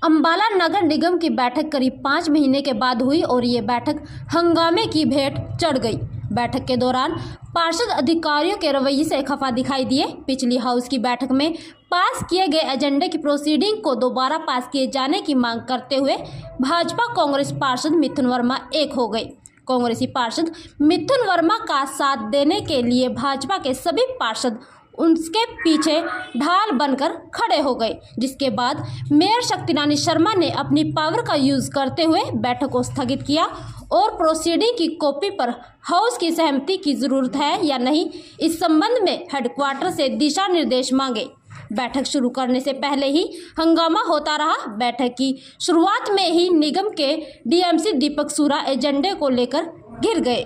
अंबाला नगर निगम की बैठक करीब 5 महीने के बाद हुई और ये बैठक हंगामे की भेंट चढ़ गई। बैठक के दौरान पार्षद अधिकारियों के रवैये से खफा दिखाई दिए। पिछली हाउस की बैठक में पास किए गए एजेंडे की प्रोसीडिंग को दोबारा पास किए जाने की मांग करते हुए भाजपा कांग्रेस पार्षद मिथुन वर्मा एक हो गए। कांग्रेसी पार्षद मिथुन वर्मा का साथ देने के लिए भाजपा के सभी पार्षद उनके पीछे ढाल बनकर खड़े हो गए, जिसके बाद मेयर शक्ति रानी शर्मा ने अपनी पावर का यूज करते हुए बैठक को स्थगित किया और प्रोसीडिंग की कॉपी पर हाउस की सहमति की जरूरत है या नहीं, इस संबंध में हेडक्वार्टर से दिशा निर्देश मांगे। बैठक शुरू करने से पहले ही हंगामा होता रहा। बैठक की शुरुआत में ही निगम के डीएमसी दीपक सूरा एजेंडे को लेकर घिर गए।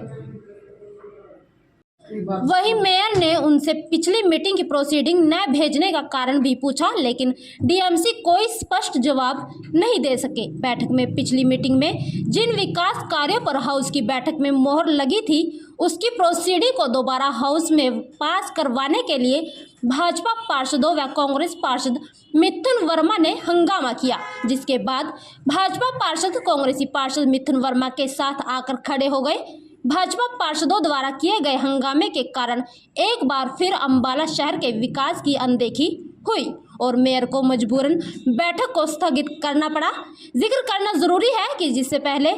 वहीं मेयर ने उनसे पिछली मीटिंग की प्रोसीडिंग न भेजने का कारण भी पूछा, लेकिन डीएमसी कोई स्पष्ट जवाब नहीं दे सके। बैठक में पिछली मीटिंग में जिन विकास कार्यों पर हाउस की बैठक में मोहर लगी थी, उसकी प्रोसीडिंग को दोबारा हाउस में पास करवाने के लिए भाजपा पार्षदों व कांग्रेस पार्षद मिथुन वर्मा ने हंगामा किया, जिसके बाद भाजपा पार्षद कांग्रेसी पार्षद मिथुन वर्मा के साथ आकर खड़े हो गए। भाजपा पार्षदों द्वारा किए गए हंगामे के कारण एक बार फिर अंबाला शहर के विकास की अनदेखी हुई और मेयर को मजबूरन बैठक को स्थगित करना पड़ा। जिक्र करना जरूरी है कि जिससे पहले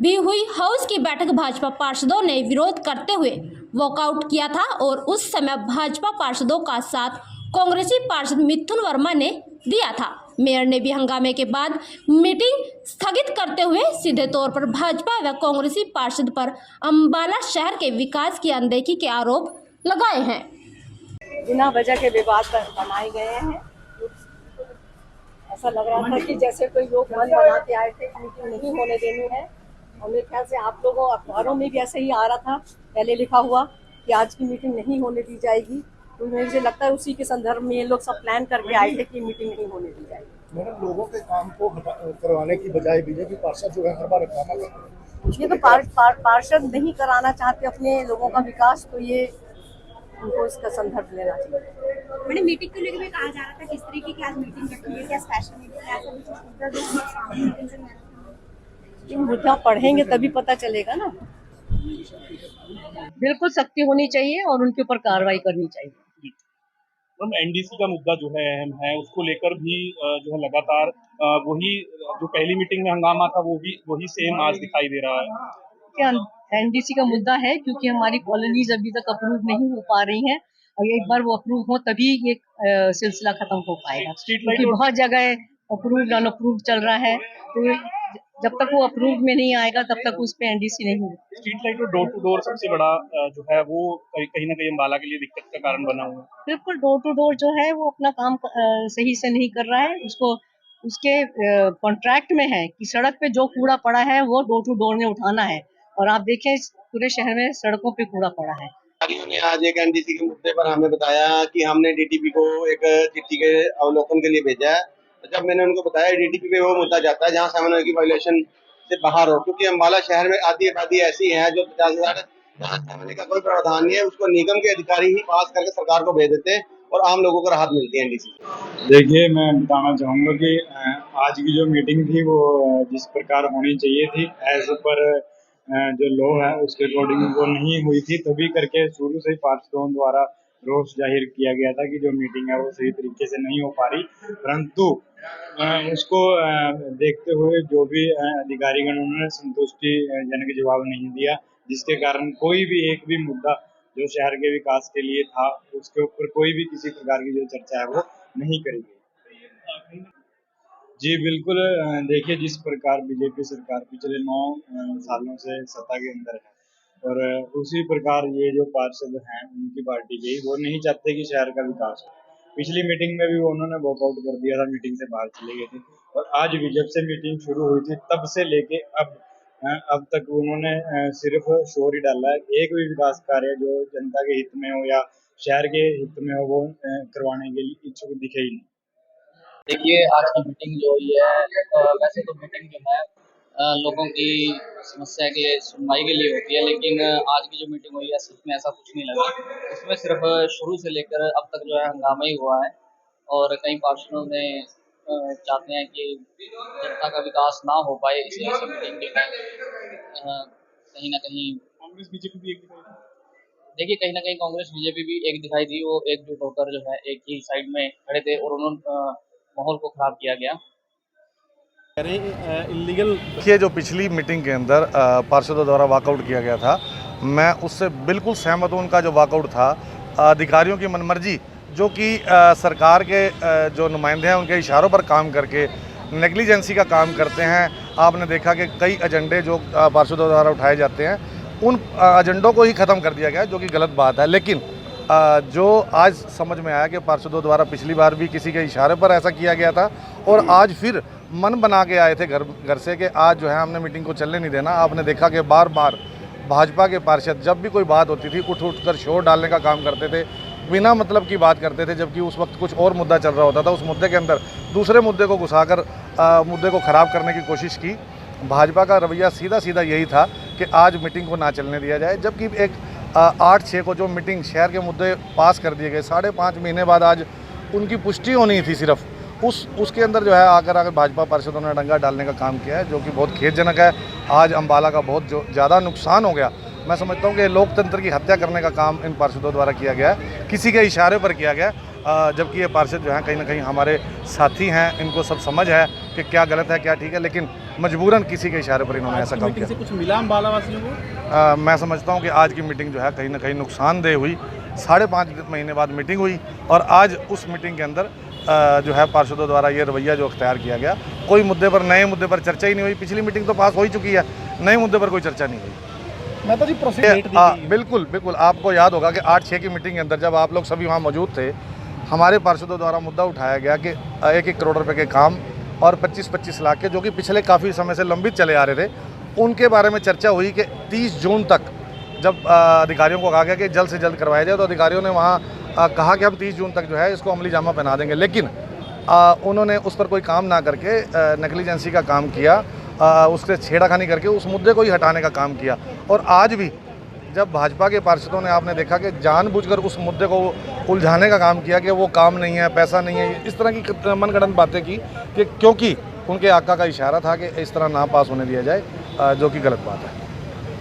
भी हुई हाउस की बैठक भाजपा पार्षदों ने विरोध करते हुए वॉकआउट किया था और उस समय भाजपा पार्षदों का साथ कांग्रेसी पार्षद मिथुन वर्मा ने दिया था। मेयर ने भी हंगामे के बाद मीटिंग स्थगित करते हुए सीधे तौर पर भाजपा व कांग्रेसी पार्षद पर अंबाला शहर के विकास की अनदेखी के आरोप लगाए हैं। बिना वजह के विवाद बनाए गए हैं। ऐसा लग रहा था कि जैसे कोई लोग मन बना के आए थे, मीटिंग नहीं होने देनी है। और मेरे ख्याल से आप लोगों अखबारों में भी ऐसे ही आ रहा था पहले लिखा हुआ कि आज की मीटिंग नहीं होने दी जाएगी। तो मुझे लगता है उसी के संदर्भ में ये लोग सब प्लान करके आए थे कि मीटिंग नहीं होने दी जाएगी। मैडम, लोगों के काम को करवाने की बजाय बीजेपी पार्षद जो है हर बार ड्रामा करते हैं। ये तो पार्षद नहीं कराना चाहते अपने लोगों का विकास, तो ये उनको इसका संदर्भ लेना चाहिए। मैंने मीटिंग को लेकर कहा जा रहा था किस तरीके की आज मीटिंग रखी है, क्या स्पेशल मीटिंग है? ये मुद्दा पढ़ेंगे तभी पता चलेगा ना। बिल्कुल सख्ती होनी चाहिए और उनके ऊपर कार्रवाई करनी चाहिए। मैम, एनडीसी का मुद्दा जो है अहम है, उसको लेकर भी जो है लगातार वही जो पहली मीटिंग में हंगामा था वो भी वही सेम आज दिखाई दे रहा है। क्या एनडीसी का मुद्दा है क्योंकि हमारी कॉलोनीज अभी तक अप्रूव नहीं हो पा रही हैं और एक बार वो अप्रूव हो तभी ये सिलसिला खत्म हो पाएगा, क्योंकि बहुत जगह अप्रूव्ड अनअप्रूव्ड चल रहा है। तो जब तक वो अप्रूव में नहीं आएगा तब तक उस पे एनडीसी नहीं होगी। स्ट्रीट लाइट और डोर टू डोर सबसे बड़ा जो है वो कहीं ना कहीं अम्बाला के लिए दिक्कत का कारण बना हुआ है। बिल्कुल, डोर टू डोर जो है वो अपना काम सही से नहीं कर रहा है। उसको उसके कॉन्ट्रैक्ट में है कि सड़क पे जो कूड़ा पड़ा है वो डोर टू डोर ने उठाना है, और आप देखें पूरे शहर में सड़कों पे कूड़ा पड़ा है। अधिकारियों ने आज एक एनडीसी के मुद्दे पर हमें बताया कि हमने डीटीपी को एक चिट्ठी के अवलोकन के लिए भेजा है। जब मैंने उनको बताया डीटीपी पे वो मुद्दा जाता है जहाँ सामान्य की वायलेशन से बाहर हो, क्योंकि अम्बाला शहर में आधी आबादी ऐसी है जो 50,000 जहाँ सामान्य का कोई प्रावधान नहीं है, उसको निगम के अधिकारी ही पास करके सरकार को भेज देते हैं और आम लोगों को राहत मिलती है एनडीसी। देखिए, मैं बताना चाहूँगा कि आज की जो मीटिंग थी वो जिस प्रकार होनी चाहिए थी एज पर जो लॉ है उसके अकॉर्डिंग वो नहीं हुई थी, तभी करके शुरू से ही पार्षदों द्वारा रोष जाहिर किया गया था कि जो मीटिंग है वो सही तरीके से नहीं हो पा रही। परंतु उसको देखते हुए जो भी अधिकारीगण उन्होंने संतुष्टि जनक जवाब नहीं दिया, जिसके कारण कोई भी एक भी मुद्दा जो शहर के विकास के लिए था उसके ऊपर कोई भी किसी प्रकार की जो चर्चा है वो नहीं करी गई। जी बिल्कुल, देखिए जिस प्रकार बीजेपी सरकार पिछले 9 सालों से सत्ता के अंदर है और उसी प्रकार ये जो पार्षद हैं उनकी पार्टी के वो नहीं चाहते कि शहर का विकास हो। पिछली मीटिंग में भी उन्होंने वॉकआउट कर दिया था, मीटिंग से बाहर चले गए थे, और आज भी जब से मीटिंग शुरू हुई थी तब से लेके अब तक उन्होंने सिर्फ शोर ही डाला है। एक भी विकास कार्य जो जनता के हित में हो या शहर के हित में हो वो करवाने के लिए इच्छुक दिखे ही नहीं। देखिए, आज की मीटिंग जो हुई है वैसे तो मीटिंग जो है लोगों की समस्या के सुनवाई के लिए होती है, लेकिन आज की जो मीटिंग हुई है इसमें ऐसा कुछ नहीं लगा। इसमें सिर्फ शुरू से लेकर अब तक जो है हंगामा ही हुआ है और कई पार्षदों ने चाहते हैं कि जनता का विकास ना हो पाए, इस वजह से मीटिंग जो है कहीं ना कहीं कांग्रेस बीजेपी भी एक दिखाई दी। देखिए कहीं ना कहीं कांग्रेस बीजेपी भी एक दिखाई दी, वो एकजुट होकर जो है एक ही साइड में खड़े थे और उन्होंने माहौल को खराब किया गया। देखिए जो पिछली मीटिंग के अंदर पार्षदों द्वारा वॉकआउट किया गया था, मैं उससे बिल्कुल सहमत हूँ। उनका जो वॉकआउट था अधिकारियों की मनमर्जी, जो कि सरकार के जो नुमाइंदे हैं उनके इशारों पर काम करके नेग्लिजेंसी का काम करते हैं। आपने देखा कि कई एजेंडे जो पार्षदों द्वारा उठाए जाते हैं उन एजेंडों को ही ख़त्म कर दिया गया, जो कि गलत बात है। लेकिन जो आज समझ में आया कि पार्षदों द्वारा पिछली बार भी किसी के इशारे पर ऐसा किया गया था और आज फिर मन बना के आए थे घर से कि आज जो है हमने मीटिंग को चलने नहीं देना। आपने देखा कि बार बार भाजपा के पार्षद जब भी कोई बात होती थी उठ कर शोर डालने का काम करते थे, बिना मतलब की बात करते थे, जबकि उस वक्त कुछ और मुद्दा चल रहा होता था। उस मुद्दे के अंदर दूसरे मुद्दे को घुसाकर मुद्दे को ख़राब करने की कोशिश की। भाजपा का रवैया सीधा सीधा यही था कि आज मीटिंग को ना चलने दिया जाए, जबकि एक 8-6 को जो मीटिंग शहर के मुद्दे पास कर दिए गए, 5.5 महीने बाद आज उनकी पुष्टि होनी थी सिर्फ, उसके अंदर जो है आकर भाजपा पार्षदों ने डंगा डालने का काम किया है, जो कि बहुत खेदजनक है। आज अम्बाला का बहुत ज़्यादा नुकसान हो गया। मैं समझता हूँ कि लोकतंत्र की हत्या करने का काम इन पार्षदों द्वारा किया गया है, किसी के इशारे पर किया गया, जबकि ये पार्षद जो हैं कहीं ना कहीं हमारे साथी हैं, इनको सब समझ है कि क्या गलत है क्या ठीक है, लेकिन मजबूरन किसी के इशारे पर इन्होंने ऐसा काम किया। कुछ मिला अम्बाला वासियों को? मैं समझता हूँ कि आज की मीटिंग जो है कहीं ना कहीं नुकसानदेह हुई। 5.5 महीने बाद मीटिंग हुई और आज उस मीटिंग के अंदर जो है पार्षदों द्वारा ये रवैया जो अख्तियार किया गया, कोई मुद्दे पर नए मुद्दे पर चर्चा ही नहीं हुई। पिछली मीटिंग तो पास हो ही चुकी है, नए मुद्दे पर कोई चर्चा नहीं हुई। मैं तो जी प्रोसीड बिल्कुल आपको याद होगा कि 8-6 की मीटिंग के अंदर जब आप लोग सभी वहाँ मौजूद थे, हमारे पार्षदों द्वारा मुद्दा उठाया गया कि 1-1 करोड़ रुपए के काम और 25-25 लाख के, जो कि पिछले काफ़ी समय से लंबित चले आ रहे थे, उनके बारे में चर्चा हुई कि 30 जून तक जब अधिकारियों को कहा गया कि जल्द से जल्द करवाया जाए, तो अधिकारियों ने वहाँ कहा कि हम 30 जून तक जो है इसको अमली जामा पहना देंगे। लेकिन उन्होंने उस पर कोई काम ना करके नेग्लिजेंसी का काम किया, उससे छेड़ाखानी करके उस मुद्दे को ही हटाने का काम किया। और आज भी जब भाजपा के पार्षदों ने, आपने देखा कि जानबूझकर उस मुद्दे को उलझाने का काम किया कि वो काम नहीं है, पैसा नहीं है, इस तरह की मनगढ़ंत बातें की कि क्योंकि उनके आका का इशारा था कि इस तरह ना पास होने दिया जाए, जो कि गलत बात है।